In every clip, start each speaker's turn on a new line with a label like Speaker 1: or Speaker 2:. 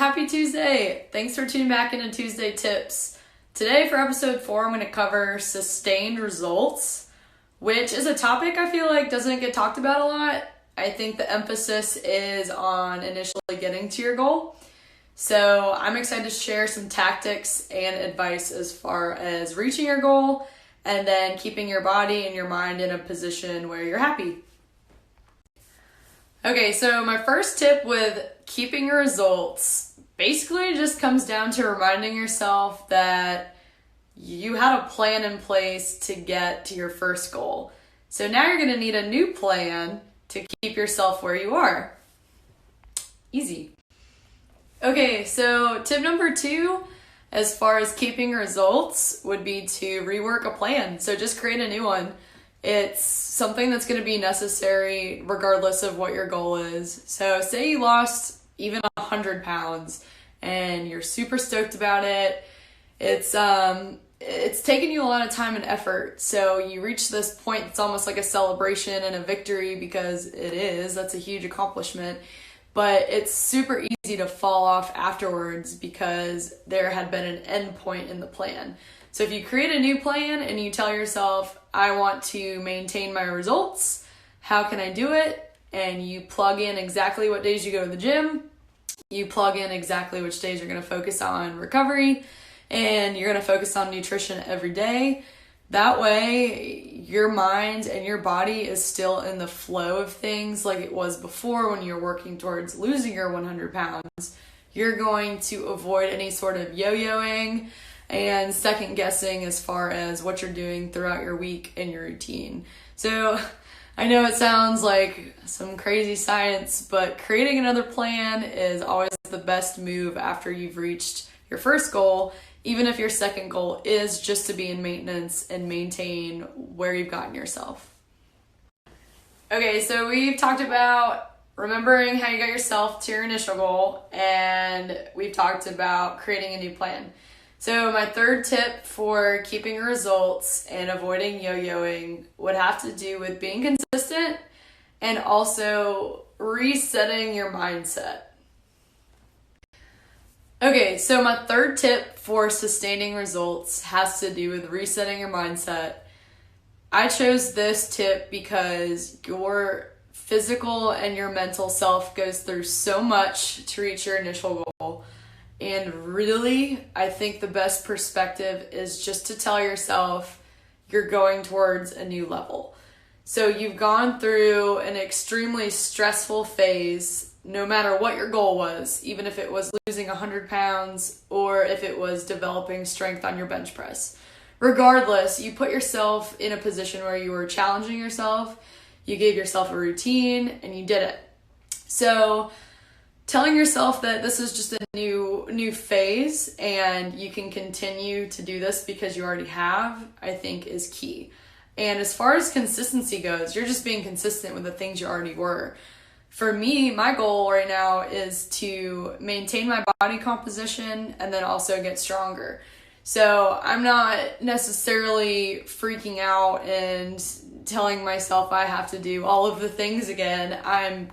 Speaker 1: Happy Tuesday! Thanks for tuning back into Tuesday Tips. Today for episode 4, I'm going to cover sustained results, which is a topic I feel like doesn't get talked about a lot. I think the emphasis is on initially getting to your goal. So I'm excited to share some tactics and advice as far as reaching your goal and then keeping your body and your mind in a position where you're happy. Okay, so my first tip with keeping your results basically just comes down to reminding yourself that you had a plan in place to get to your first goal. So now you're going to need a new plan to keep yourself where you are. Easy. Okay, so tip number 2, as far as keeping results, would be to rework a plan. So just create a new one. It's something that's going to be necessary regardless of what your goal is. So say you lost even 100 pounds and you're super stoked about it. It's taken you a lot of time and effort. So you reach this point, it's almost like a celebration and a victory because it is. That's a huge accomplishment. But it's super easy to fall off afterwards because there had been an end point in the plan. So if you create a new plan and you tell yourself, I want to maintain my results, how can I do it? And you plug in exactly what days you go to the gym, you plug in exactly which days you're going to focus on recovery, and you're going to focus on nutrition every day. That way, your mind and your body is still in the flow of things like it was before when you're working towards losing your 100 pounds. You're going to avoid any sort of yo-yoing and second guessing as far as what you're doing throughout your week and your routine. So I know it sounds like some crazy science, but creating another plan is always the best move after you've reached your first goal, even if your second goal is just to be in maintenance and maintain where you've gotten yourself. Okay, so we've talked about remembering how you got yourself to your initial goal, and we've talked about creating a new plan. So my third tip for keeping your results and avoiding yo-yoing would have to do with being consistent and also resetting your mindset. Okay, so my third tip for sustaining results has to do with resetting your mindset. I chose this tip because your physical and your mental self goes through so much to reach your initial goal. And really, I think the best perspective is just to tell yourself you're going towards a new level. So you've gone through an extremely stressful phase, no matter what your goal was, even if it was losing 100 pounds or if it was developing strength on your bench press. Regardless, you put yourself in a position where you were challenging yourself, you gave yourself a routine, and you did it. So telling yourself that this is just a new phase and you can continue to do this because you already have, I think is key. And as far as consistency goes, you're just being consistent with the things you already were. For me, my goal right now is to maintain my body composition and then also get stronger. So I'm not necessarily freaking out and telling myself I have to do all of the things again. I'm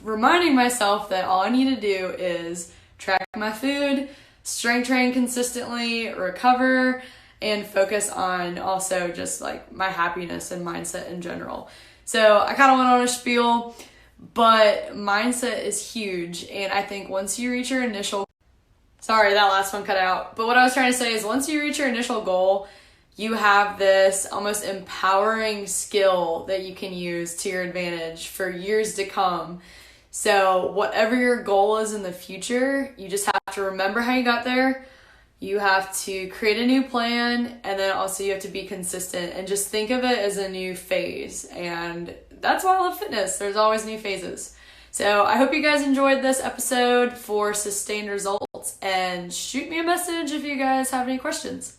Speaker 1: reminding myself that all I need to do is track my food, strength train consistently, recover, and focus on also just like my happiness and mindset in general. So I kind of went on a spiel, but mindset is huge. And I think once you reach your initial, sorry, that last one cut out. But what I was trying to say is once you reach your initial goal, you have this almost empowering skill that you can use to your advantage for years to come. So whatever your goal is in the future, you just have to remember how you got there. You have to create a new plan, and then also you have to be consistent and just think of it as a new phase. And that's why I love fitness. There's always new phases. So I hope you guys enjoyed this episode for sustained results, and shoot me a message if you guys have any questions.